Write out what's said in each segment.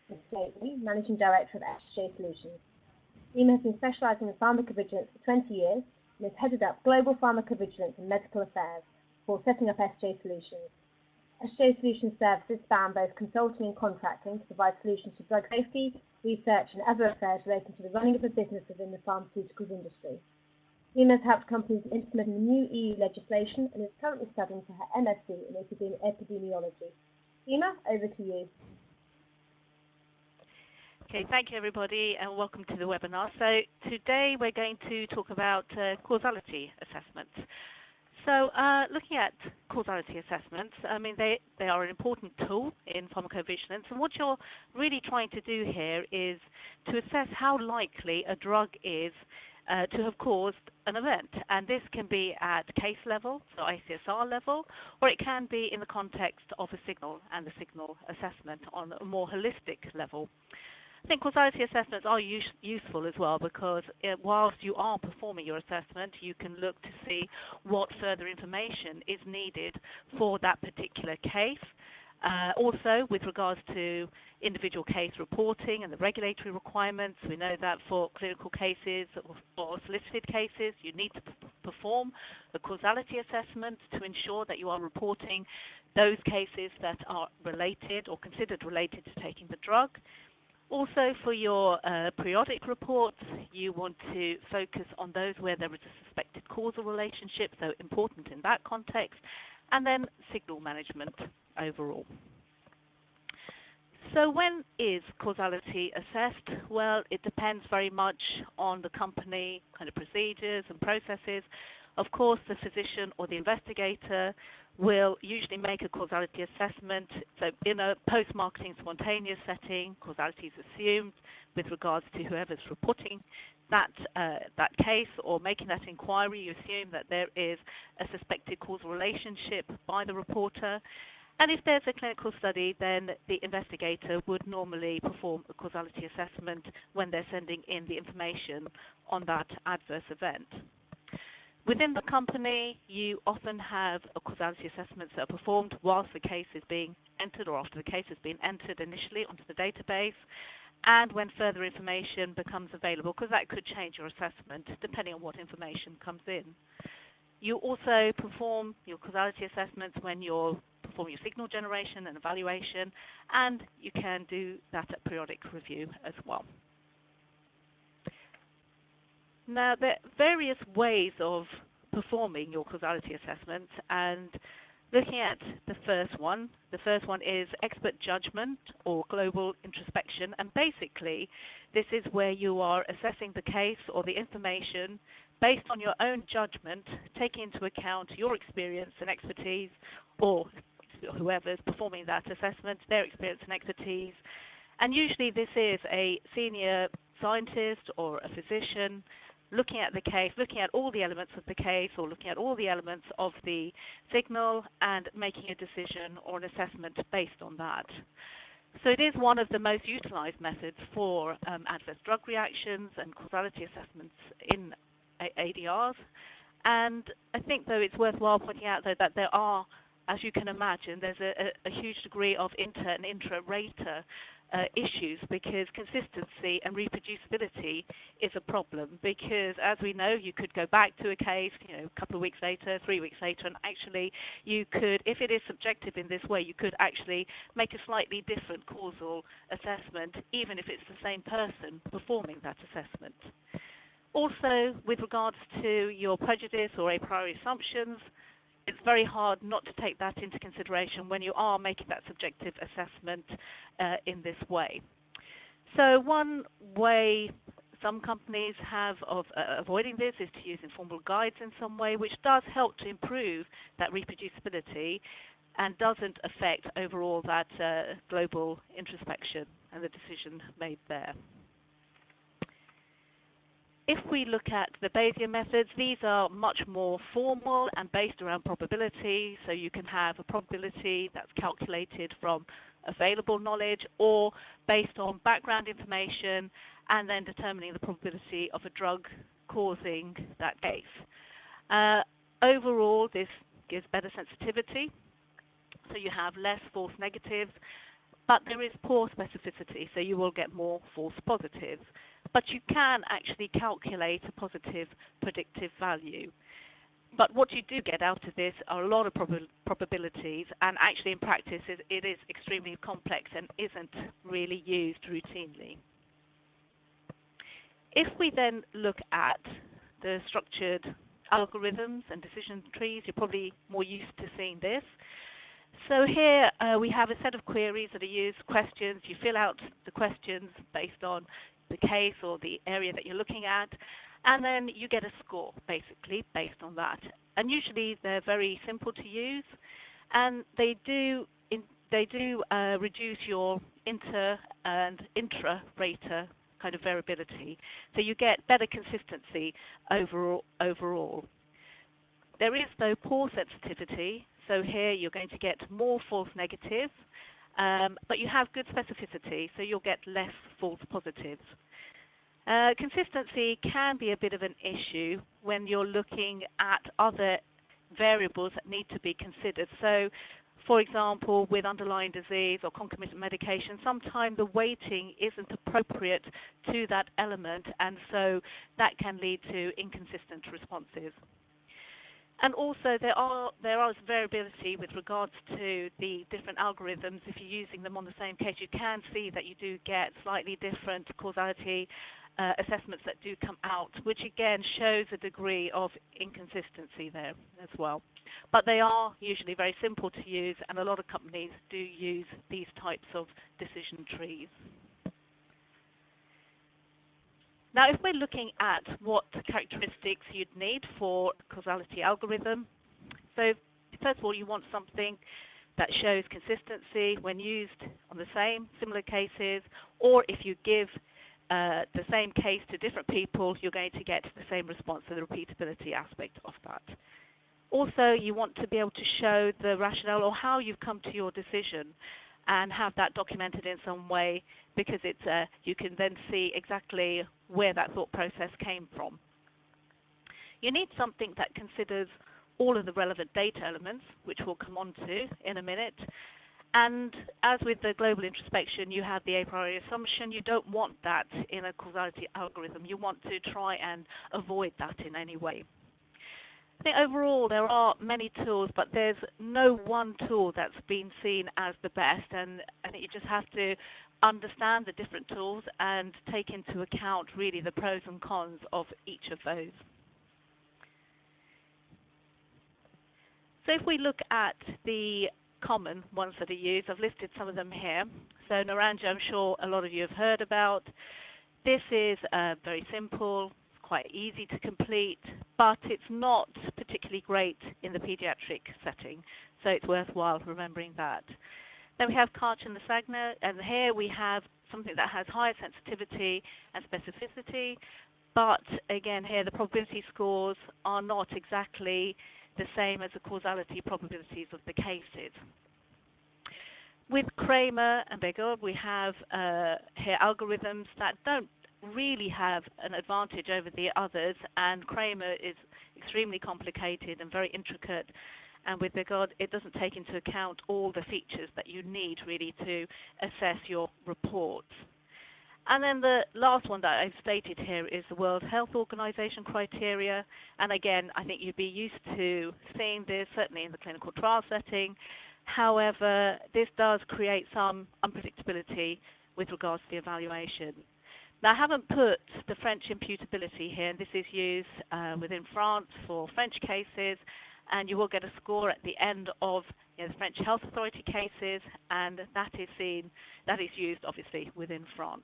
with Jamie, Managing Director of SJ Solutions. Nima has been specialising in pharmacovigilance for 20 years and has headed up global pharmacovigilance and medical affairs before setting up SJ Solutions. SJ Solutions services span both consulting and contracting to provide solutions to drug safety, research and other affairs relating to the running of a business within the pharmaceuticals industry. Nima has helped companies in implementing new EU legislation and is currently studying for her MSc in epidemiology. Nima, over to you. Okay, thank you everybody and welcome to the webinar. So today we're going to talk about causality assessments. So looking at causality assessments, I mean they are an important tool in pharmacovigilance, and what you're really trying to do here is to assess how likely a drug is to have caused an event, and this can be at case level, so ICSR level, or it can be in the context of a signal and the signal assessment on a more holistic level. I think causality assessments are useful as well because whilst you are performing your assessment, you can look to see what further information is needed for that particular case. Also, with regards to individual case reporting and the regulatory requirements, we know that for clinical cases or solicited cases, you need to perform a causality assessment to ensure that you are reporting those cases that are related or considered related to taking the drug. Also, for your periodic reports, you want to focus on those where there is a suspected causal relationship, so important in that context, and then signal management overall. So when is causality assessed? Well, it depends very much on the company, kind of procedures and processes. Of course, the physician or the investigator will usually make a causality assessment. So in a post-marketing spontaneous setting, causality is assumed with regards to whoever's reporting that case or making that inquiry. You assume that there is a suspected causal relationship by the reporter. And if there's a clinical study, then the investigator would normally perform a causality assessment when they're sending in the information on that adverse event. Within the company, you often have causality assessments that are performed whilst the case is being entered or after the case has been entered initially onto the database, and when further information becomes available, because that could change your assessment depending on what information comes in. You also perform your causality assessments when you're performing your signal generation and evaluation, and you can do that at periodic review as well. Now, there are various ways of performing your causality assessments, and looking at the first one is expert judgment or global introspection, and basically this is where you are assessing the case or the information based on your own judgment, taking into account your experience and expertise, or whoever's performing that assessment, their experience and expertise. And usually this is a senior scientist or a physician looking at the case, looking at all the elements of the case or looking at all the elements of the signal and making a decision or an assessment based on that. So it is one of the most utilized methods for adverse drug reactions and causality assessments in ADRs. And I think, though, it's worthwhile pointing out, though, that there are, as you can imagine, there's a huge degree of inter and intra-rater issues, because consistency and reproducibility is a problem, because as we know, you could go back to a case, a couple of weeks later, 3 weeks later, and actually you could, if it is subjective in this way, you could actually make a slightly different causal assessment, even if it's the same person performing that assessment. Also, with regards to your prejudice or a priori assumptions, it's very hard not to take that into consideration when you are making that subjective assessment in this way. So one way some companies have of avoiding this is to use informal guides in some way, which does help to improve that reproducibility and doesn't affect overall that global introspection and the decision made there. If we look at the Bayesian methods, these are much more formal and based around probability. So you can have a probability that's calculated from available knowledge or based on background information, and then determining the probability of a drug causing that case. Overall, this gives better sensitivity. So you have less false negatives. but there is poor specificity, so you will get more false positives. But you can actually calculate a positive predictive value. But what you do get out of this are a lot of probabilities, and actually in practice it is extremely complex and isn't really used routinely. If we then look at the structured algorithms and decision trees, you're probably more used to seeing this. So here we have a set of queries that are used, questions. You fill out the questions based on the case or the area that you're looking at, and then you get a score, basically, based on that. And usually they're very simple to use, and they do reduce your inter and intra-rater kind of variability. So you get better consistency overall. There is, though, poor sensitivity. So here you're going to get more false negatives, but you have good specificity, so you'll get less false positives. Consistency can be a bit of an issue when you're looking at other variables that need to be considered. So, for example, with underlying disease or concomitant medication, sometimes the weighting isn't appropriate to that element, and so that can lead to inconsistent responses. And also there is variability with regards to the different algorithms. If you're using them on the same case, you can see that you do get slightly different causality assessments that do come out, which again shows a degree of inconsistency there as well. But they are usually very simple to use, and a lot of companies do use these types of decision trees. Now, if we're looking at what characteristics you'd need for a causality algorithm, so first of all, you want something that shows consistency when used on the same similar cases, or if you give the same case to different people, you're going to get the same response, so the repeatability aspect of that. Also, you want to be able to show the rationale or how you've come to your decision and have that documented in some way, because it's you can then see exactly where that thought process came from. You need something that considers all of the relevant data elements, which we'll come on to in a minute. And as with the global introspection, you have the a priori assumption. You don't want that in a causality algorithm. You want to try and avoid that in any way. I think overall there are many tools, but there's no one tool that's been seen as the best, and I think you just have to understand the different tools and take into account really the pros and cons of each of those. So if we look at the common ones that are used, I've listed some of them here. So Naranja, I'm sure a lot of you have heard about. This is very simple, quite easy to complete, but it's not particularly great in the pediatric setting, so it's worthwhile remembering that. Then we have Karch and Lasagna, and here we have something that has higher sensitivity and specificity, but again here the probability scores are not exactly the same as the causality probabilities of the cases. With Kramer and Bradford, we have here algorithms that don't really have an advantage over the others, and Kramer is extremely complicated and very intricate, and with Bradford it doesn't take into account all the features that you need really to assess your reports. And then the last one that I've stated here is the World Health Organization criteria, and again I think you'd be used to seeing this certainly in the clinical trial setting. However, this does create some unpredictability with regards to the evaluation. Now, I haven't put the French imputability here, and this is used within France for French cases, and you will get a score at the end of the French health authority cases, and that is used obviously within France.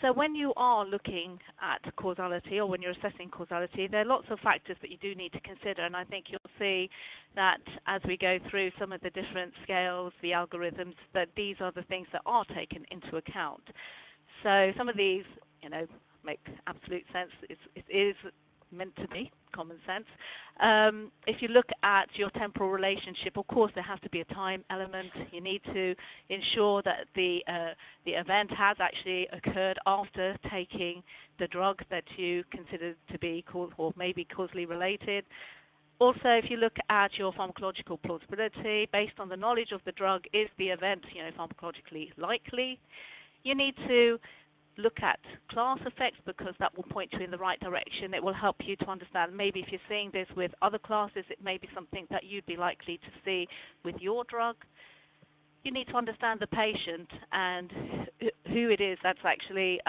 So when you are looking at causality, or when you're assessing causality, there are lots of factors that you do need to consider, and I think you'll see that as we go through some of the different scales, the algorithms, that these are the things that are taken into account. So some of these, make absolute sense. It is meant to be common sense. If you look at your temporal relationship, of course there has to be a time element. You need to ensure that the event has actually occurred after taking the drug that you consider to be or maybe causally related. Also, if you look at your pharmacological plausibility, based on the knowledge of the drug, is the event, pharmacologically likely? You need to look at class effects because that will point you in the right direction. It will help you to understand maybe if you're seeing this with other classes, it may be something that you'd be likely to see with your drug. You need to understand the patient and who it is that's actually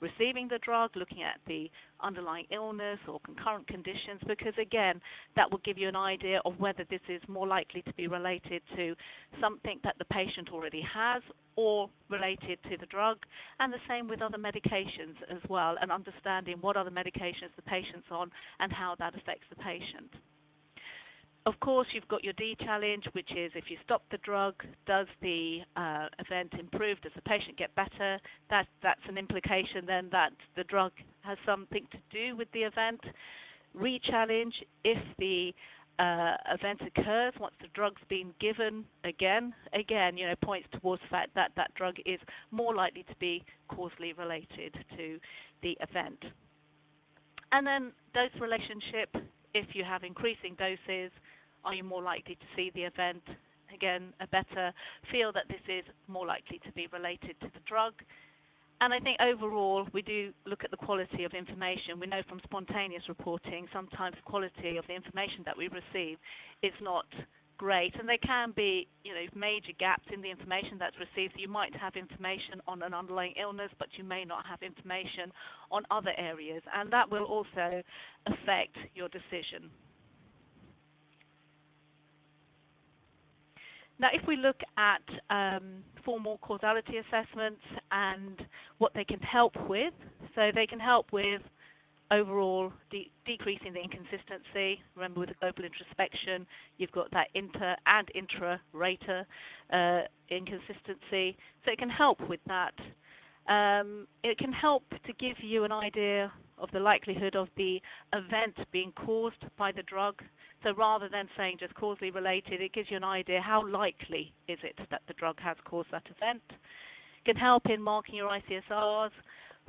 receiving the drug, looking at the underlying illness or concurrent conditions, because again, that will give you an idea of whether this is more likely to be related to something that the patient already has or related to the drug, and the same with other medications as well, and understanding what other medications the patient's on and how that affects the patient. Of course, you've got your D challenge, which is if you stop the drug, does the event improve? Does the patient get better? That's an implication then that the drug has something to do with the event. Re-challenge, if the event occurs once the drug's been given again, points towards the fact that that drug is more likely to be causally related to the event. And then dose relationship, if you have increasing doses, are you more likely to see the event? Again, a better feel that this is more likely to be related to the drug. And I think overall, we do look at the quality of information. We know from spontaneous reporting, sometimes the quality of the information that we receive is not great. And there can be, major gaps in the information that's received. You might have information on an underlying illness, but you may not have information on other areas. And that will also affect your decision. Now, if we look at formal causality assessments and what they can help with, so they can help with overall decreasing the inconsistency. Remember, with the global introspection, you've got that inter and intra-rater inconsistency. So it can help with that. It can help to give you an idea of the likelihood of the event being caused by the drug. So rather than saying just causally related, it gives you an idea how likely is it that the drug has caused that event. It can help in marking your ICSRs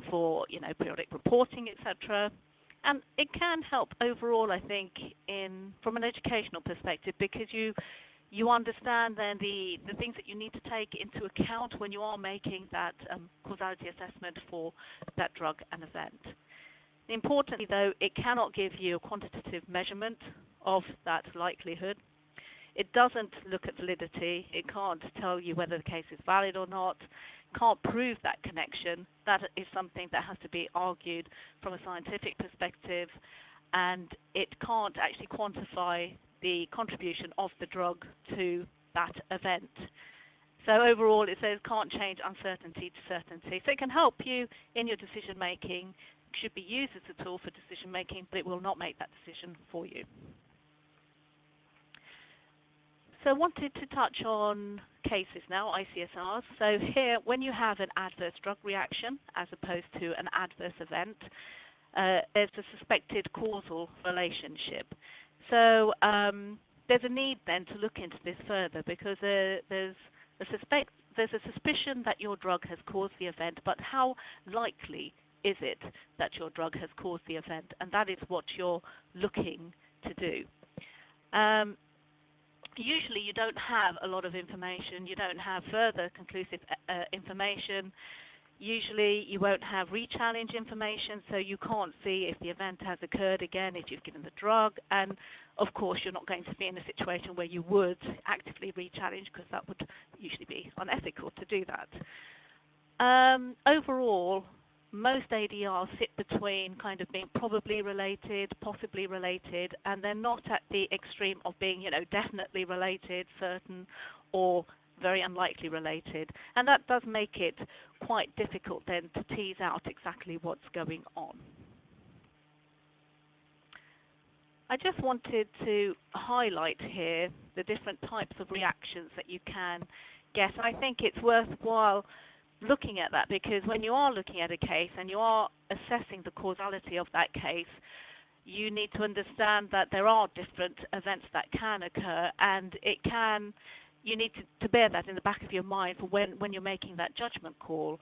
for periodic reporting, etc. And it can help overall, I think, from an educational perspective, because you understand then the things that you need to take into account when you are making that causality assessment for that drug and event. Importantly, though, it cannot give you a quantitative measurement of that likelihood. It doesn't look at validity. It can't tell you whether the case is valid or not. Can't prove that connection. That is something that has to be argued from a scientific perspective, and it can't actually quantify the contribution of the drug to that event. So overall, it says can't change uncertainty to certainty. So it can help you in your decision making, should be used as a tool for decision making, but it will not make that decision for you. So I wanted to touch on cases now, ICSRs. So here, when you have an adverse drug reaction as opposed to an adverse event, there's a suspected causal relationship. So there's a need then to look into this further, because there's a suspicion that your drug has caused the event, but how likely is it that your drug has caused the event? And that is what you're looking to do. Usually you don't have a lot of information. You don't have further conclusive information. Usually you won't have re-challenge information, so you can't see if the event has occurred again if you've given the drug. And of course, you're not going to be in a situation where you would actively re-challenge, because that would usually be unethical to do that. Overall, most ADRs sit between kind of being probably related, possibly related, and they're not at the extreme of being, definitely related, certain, or very unlikely related. And that does make it quite difficult then to tease out exactly what's going on. I just wanted to highlight here the different types of reactions that you can get. And I think it's worthwhile looking at that, because when you are looking at a case and you are assessing the causality of that case, you need to understand that there are different events that can occur, and you need to bear that in the back of your mind for when you're making that judgment call.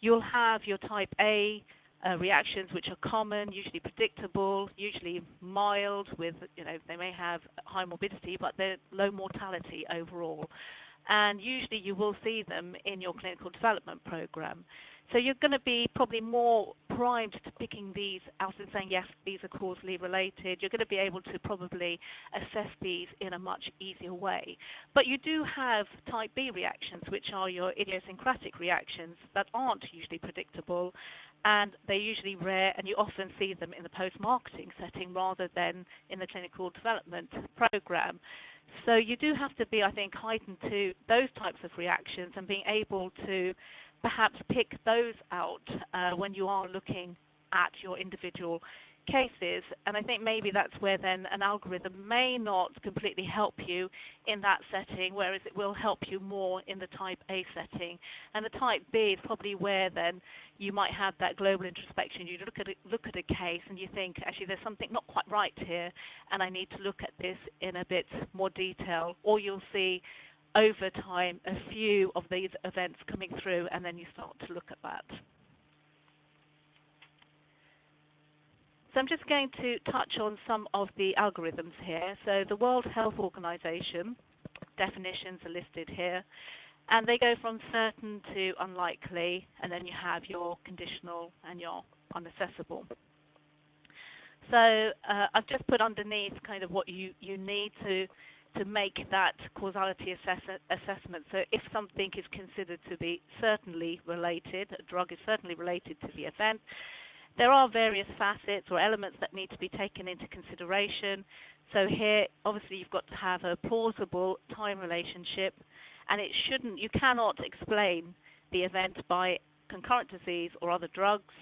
You'll have your type A reactions which are common, usually predictable, usually mild with, they may have high morbidity, but they're low mortality overall. And usually you will see them in your clinical development program. So you're going to be probably more primed to picking these out and saying, yes, these are causally related. You're going to be able to probably assess these in a much easier way. But you do have type B reactions, which are your idiosyncratic reactions that aren't usually predictable, and they're usually rare, and you often see them in the post-marketing setting rather than in the clinical development program. So you do have to be, I think, heightened to those types of reactions and being able to perhaps pick those out when you are looking at your individual cases. And I think maybe that's where then an algorithm may not completely help you in that setting, whereas it will help you more in the type A setting. And the type B is probably where then you might have that global introspection. You look at a case and you think, actually, there's something not quite right here, and I need to look at this in a bit more detail. Or you'll see over time a few of these events coming through, and then you start to look at that. So I'm just going to touch on some of the algorithms here. So the World Health Organization definitions are listed here, and they go from certain to unlikely, and then you have your conditional and your unaccessible. So I've just put underneath kind of what you need to make that causality assessment. So if something is considered to be certainly related, a drug is certainly related to the event, there are various facets or elements that need to be taken into consideration. So here, obviously, you've got to have a plausible time relationship, and you cannot explain the event by concurrent disease or other drugs.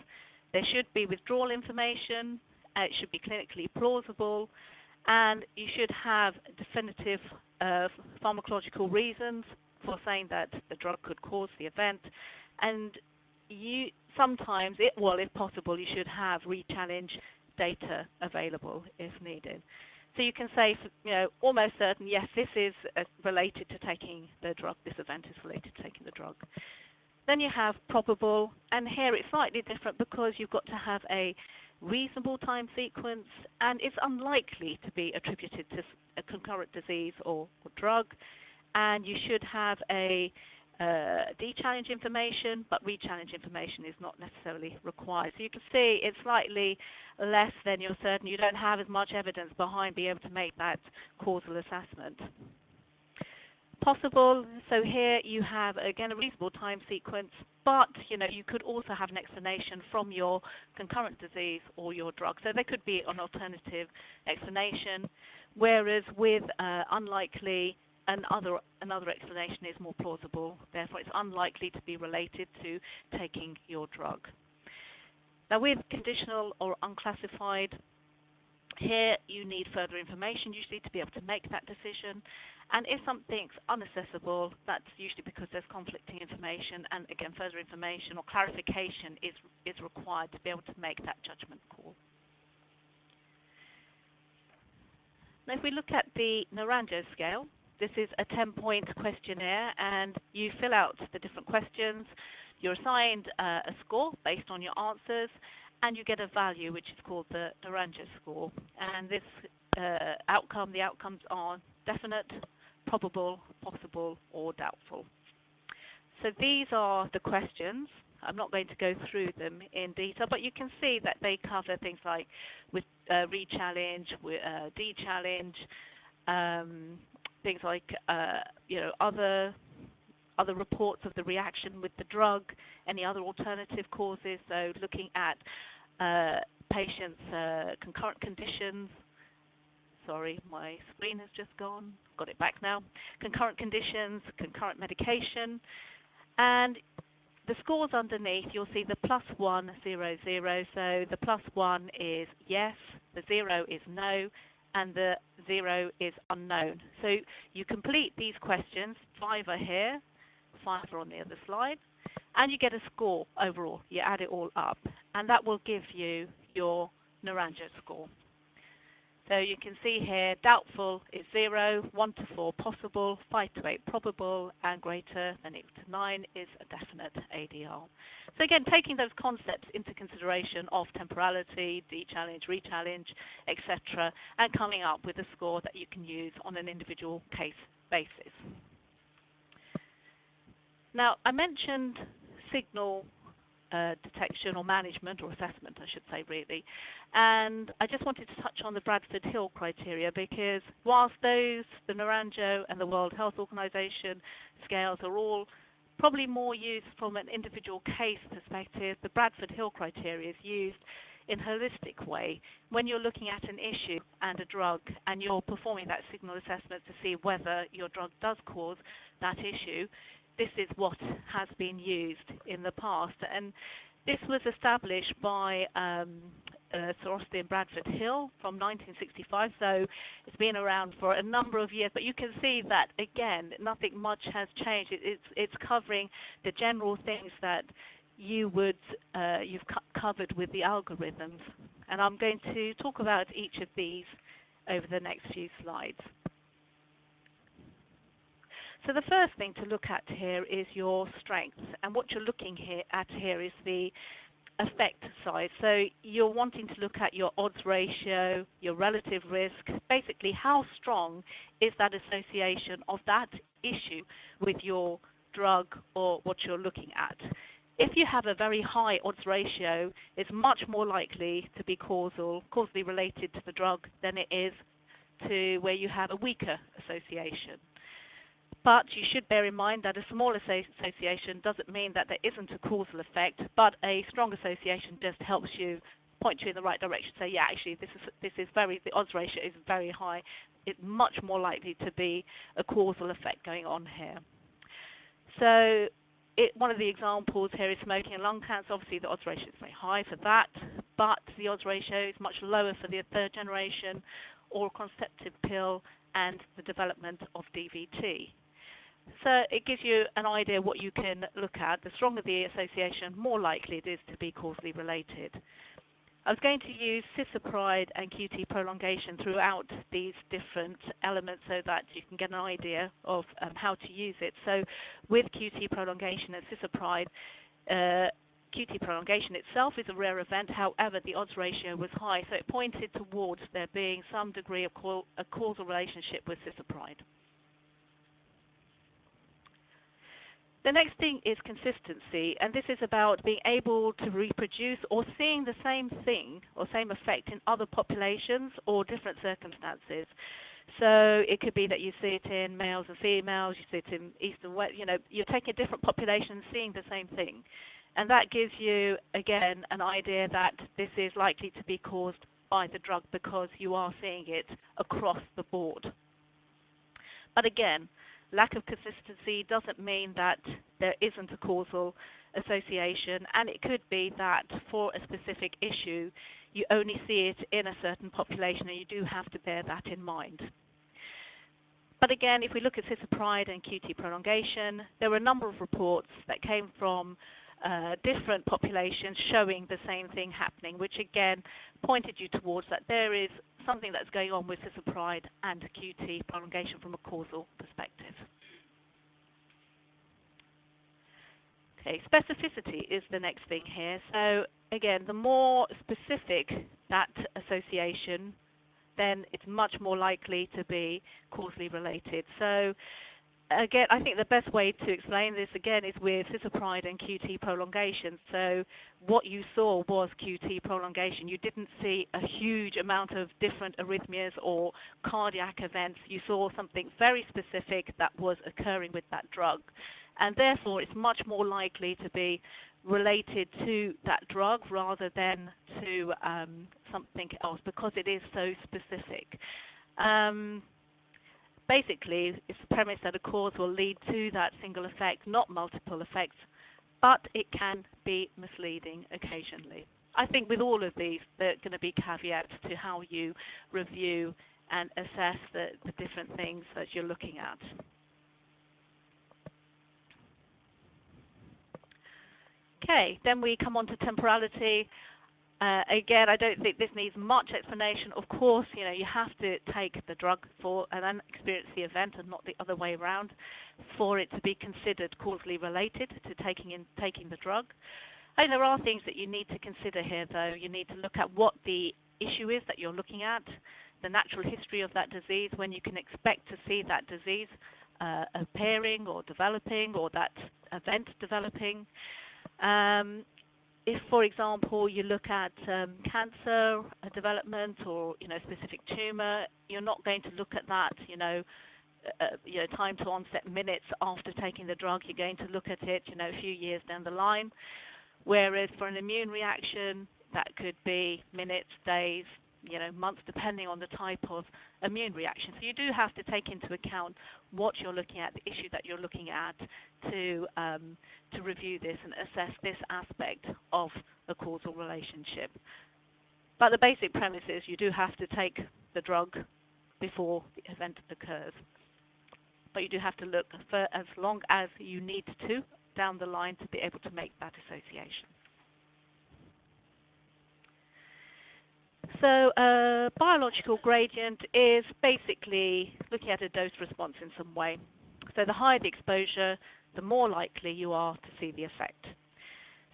There should be withdrawal information, it should be clinically plausible, and you should have definitive pharmacological reasons for saying that the drug could cause the event. And sometimes, if possible, you should have re-challenge data available if needed. So you can say, almost certain, yes, this is related to taking the drug. This event is related to taking the drug. Then you have probable, and here it's slightly different because you've got to have a reasonable time sequence, and it's unlikely to be attributed to a concurrent disease or drug. And you should have a de-challenge information, but re-challenge information is not necessarily required. So you can see it's slightly less than you're certain. You don't have as much evidence behind being able to make that causal assessment. Possible, so here you have, again, a reasonable time sequence, but you could also have an explanation from your concurrent disease or your drug. So there could be an alternative explanation, whereas with unlikely, another explanation is more plausible. Therefore, it's unlikely to be related to taking your drug. Now, with conditional or unclassified, here you need further information usually to be able to make that decision. And if something's unaccessible, that's usually because there's conflicting information, and again, further information or clarification is required to be able to make that judgment call. Now, if we look at the Neurons scale, this is a 10-point questionnaire, and you fill out the different questions. You're assigned a score based on your answers, and you get a value which is called the Neurons score. And this the outcomes are definite, probable, possible, or doubtful. So these are the questions. I'm not going to go through them in detail, but you can see that they cover things like with re-challenge, de-challenge, things like other reports of the reaction with the drug, any other alternative causes. So looking at patients' concurrent conditions. Sorry, my screen has just gone. Got it back now. Concurrent conditions, concurrent medication, and the scores underneath, you'll see the +1, 0, 0. So the +1 is yes, the 0 is no, and the 0 is unknown. So you complete these questions. 5 are here, 5 are on the other slide, and you get a score overall. You add it all up, and that will give you your Neurons score. So you can see here, doubtful is 0, 1 to 4 possible, 5 to 8 probable, and greater than equal to 9 is a definite ADR. So again, taking those concepts into consideration of temporality, de-challenge, re-challenge, etc., and coming up with a score that you can use on an individual case basis. Now, I mentioned signal detection or management or assessment, I should say, really. And I just wanted to touch on the Bradford Hill criteria because whilst those, the Naranjo and the World Health Organization scales are all probably more used from an individual case perspective, the Bradford Hill criteria is used in a holistic way when you're looking at an issue and a drug and you're performing that signal assessment to see whether your drug does cause that issue. This is what has been used in the past, and this was established by Sir Austin Bradford Hill from 1965, so it's been around for a number of years, but you can see that, again, nothing much has changed. It's covering the general things that you've covered with the algorithms, and I'm going to talk about each of these over the next few slides. So the first thing to look at here is your strength, and what you're looking at here is the effect size. So you're wanting to look at your odds ratio, your relative risk, basically how strong is that association of that issue with your drug or what you're looking at. If you have a very high odds ratio, it's much more likely to be causally related to the drug than it is to where you have a weaker association. But you should bear in mind that a small association doesn't mean that there isn't a causal effect, but a strong association just helps you point you in the right direction. Say, yeah, actually, the odds ratio is very high. It's much more likely to be a causal effect going on here. So one of the examples here is smoking and lung cancer. Obviously, the odds ratio is very high for that, but the odds ratio is much lower for the third generation oral contraceptive pill and the development of DVT. So it gives you an idea what you can look at. The stronger the association, more likely it is to be causally related. I was going to use cisapride and QT prolongation throughout these different elements so that you can get an idea of how to use it. So with QT prolongation and cisapride, QT prolongation itself is a rare event. However, the odds ratio was high, so it pointed towards there being some degree of a causal relationship with cisapride. The next thing is consistency, and this is about being able to reproduce or seeing the same thing or same effect in other populations or different circumstances. So it could be that you see it in males and females, you see it in east and west, you're taking a different population seeing the same thing. And that gives you, again, an idea that this is likely to be caused by the drug because you are seeing it across the board. But again, lack of consistency doesn't mean that there isn't a causal association, and it could be that for a specific issue, you only see it in a certain population, and you do have to bear that in mind. But again, if we look at cisapride and QT prolongation, there were a number of reports that came from different populations showing the same thing happening, which again pointed you towards that there is something that's going on with cisapride and QT prolongation from a causal perspective. Okay, specificity is the next thing here. So again, the more specific that association, then it's much more likely to be causally related. So again, I think the best way to explain this again is with cisapride and QT prolongation. So what you saw was QT prolongation. You didn't see a huge amount of different arrhythmias or cardiac events. You saw something very specific that was occurring with that drug. And therefore, it's much more likely to be related to that drug rather than to something else because it is so specific. Basically, it's the premise that a cause will lead to that single effect, not multiple effects, but it can be misleading occasionally. I think with all of these, there are going to be caveats to how you review and assess the different things that you're looking at. Okay, then we come on to temporality. Again, I don't think this needs much explanation. Of course, you have to take the drug for and experience the event and not the other way around for it to be considered causally related to taking the drug. And there are things that you need to consider here, though. You need to look at what the issue is that you're looking at, the natural history of that disease, when you can expect to see that disease appearing or developing, or that event developing. If, for example, you look at cancer development or specific tumor, you're not going to look at that time to onset minutes after taking the drug. You're going to look at it a few years down the line. Whereas for an immune reaction, that could be minutes, days, months, depending on the type of immune reaction. So you do have to take into account what you're looking at, the issue that you're looking at, to review this and assess this aspect of a causal relationship. But the basic premise is you do have to take the drug before the event occurs. But you do have to look for as long as you need to down the line to be able to make that association. So a biological gradient is basically looking at a dose response in some way. So the higher the exposure, the more likely you are to see the effect.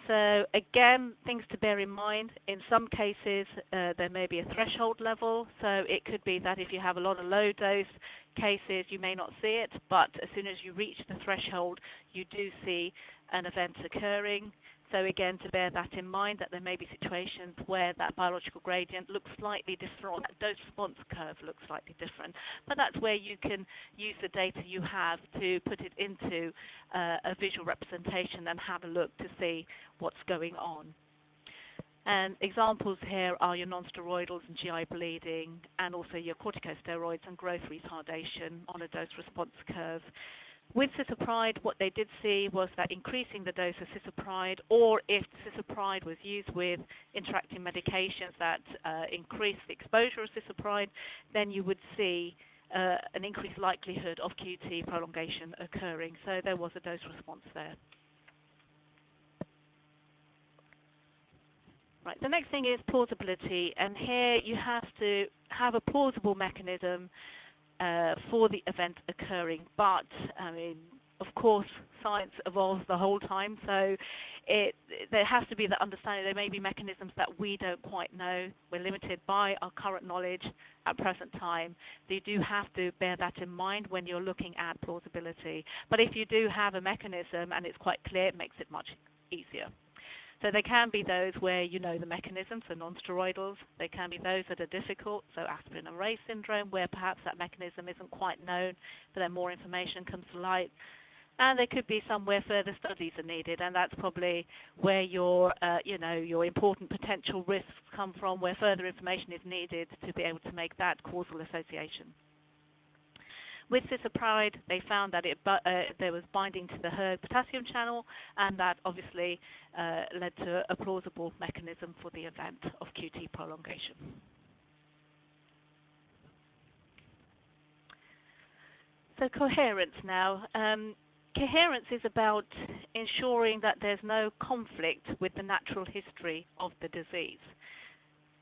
So again, things to bear in mind, in some cases there may be a threshold level. So it could be that if you have a lot of low dose cases, you may not see it, but as soon as you reach the threshold, you do see an event occurring. So again, to bear that in mind, that there may be situations where that biological gradient looks slightly different, that dose response curve looks slightly different. But that's where you can use the data you have to put it into a visual representation and have a look to see what's going on. And examples here are your non-steroidals and GI bleeding, and also your corticosteroids and growth retardation on a dose-response curve. With cisapride, what they did see was that increasing the dose of cisapride, or if cisapride was used with interacting medications that increase the exposure of cisapride, then you would see an increased likelihood of QT prolongation occurring. So there was a dose response there. Right, the next thing is plausibility, and here you have to have a plausible mechanism for the event occurring. But, I mean, of course, science evolves the whole time, so there has to be the understanding there may be mechanisms that we don't quite know. We're limited by our current knowledge at present time. So you do have to bear that in mind when you're looking at plausibility. But if you do have a mechanism and it's quite clear, it makes it much easier. So there can be those where you know the mechanism, so non-steroidals. There can be those that are difficult, so aspirin array syndrome, where perhaps that mechanism isn't quite known, but then more information comes to light. And there could be some where further studies are needed, and that's probably where your important potential risks come from, where further information is needed to be able to make that causal association. With cisapride, they found that there was binding to the hERG potassium channel, and that obviously led to a plausible mechanism for the event of QT prolongation. So coherence now. Coherence is about ensuring that there's no conflict with the natural history of the disease.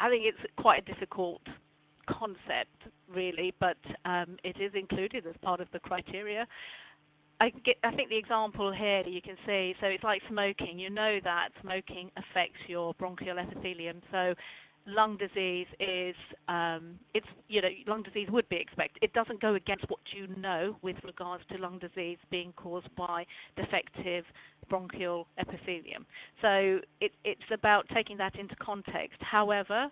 I think it's quite a difficult concept, really, but it is included as part of the criteria. I think the example here you can see, so it's like smoking. You know that smoking affects your bronchial epithelium, so lung disease is, lung disease would be expected. It doesn't go against what you know with regards to lung disease being caused by defective bronchial epithelium. So it's about taking that into context. However,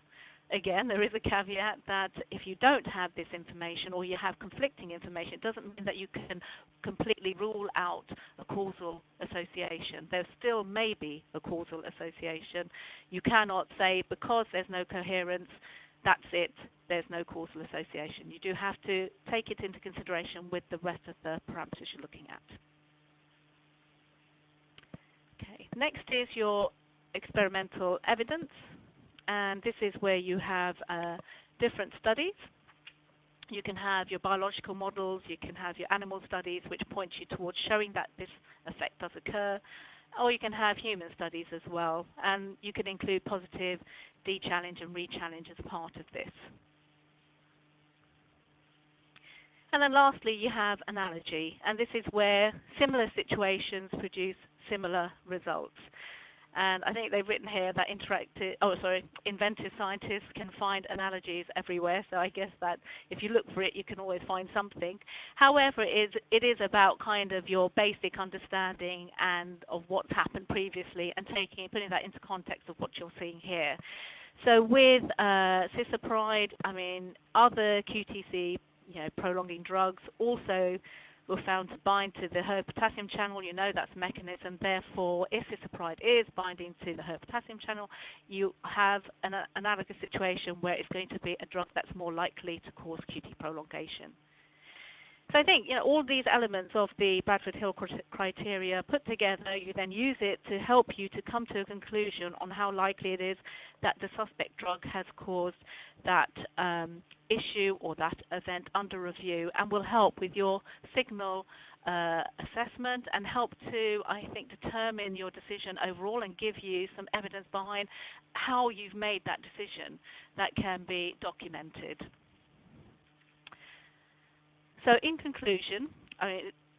again, there is a caveat that if you don't have this information or you have conflicting information, it doesn't mean that you can completely rule out a causal association. There still may be a causal association. You cannot say because there's no coherence, that's it, there's no causal association. You do have to take it into consideration with the rest of the parameters you're looking at. Okay, next is your experimental evidence. And this is where you have different studies. You can have your biological models, you can have your animal studies, which point you towards showing that this effect does occur, or you can have human studies as well. And you can include positive, de-challenge, and re-challenge as part of this. And then lastly, you have analogy. And this is where similar situations produce similar results. And I think they've written here that inventive scientists can find analogies everywhere. So I guess that if you look for it, you can always find something. However, it is about kind of your basic understanding and of what's happened previously and putting that into context of what you're seeing here. So with cisapride, I mean, other QTC, prolonging drugs also were found to bind to the hERG potassium channel. You know that's a mechanism. Therefore, if cisapride is binding to the hERG potassium channel, you have an analogous situation where it's going to be a drug that's more likely to cause QT prolongation. So I think all these elements of the Bradford-Hill criteria put together, you then use it to help you to come to a conclusion on how likely it is that the suspect drug has caused that issue or that event under review, and will help with your signal assessment and help to, I think, determine your decision overall and give you some evidence behind how you've made that decision that can be documented. So in conclusion,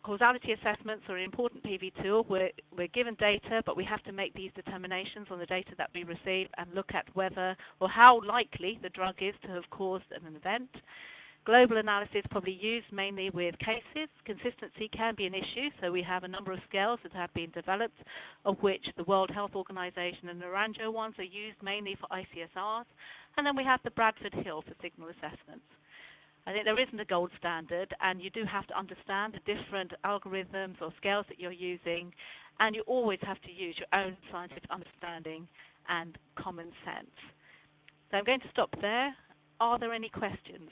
causality assessments are an important PV tool. We're given data, but we have to make these determinations on the data that we receive and look at whether or how likely the drug is to have caused an event. Global analysis probably used mainly with cases. Consistency can be an issue, so we have a number of scales that have been developed, of which the World Health Organization and Naranjo ones are used mainly for ICSRs. And then we have the Bradford-Hill for signal assessments. I think there isn't a gold standard, and you do have to understand the different algorithms or scales that you're using, and you always have to use your own scientific understanding and common sense. So I'm going to stop there. Are there any questions?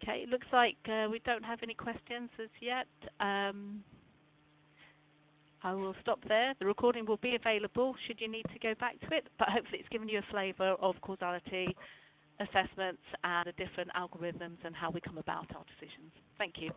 Okay, it looks like we don't have any questions as yet. I will stop there. The recording will be available should you need to go back to it, but hopefully it's given you a flavour of causality assessments and the different algorithms and how we come about our decisions. Thank you.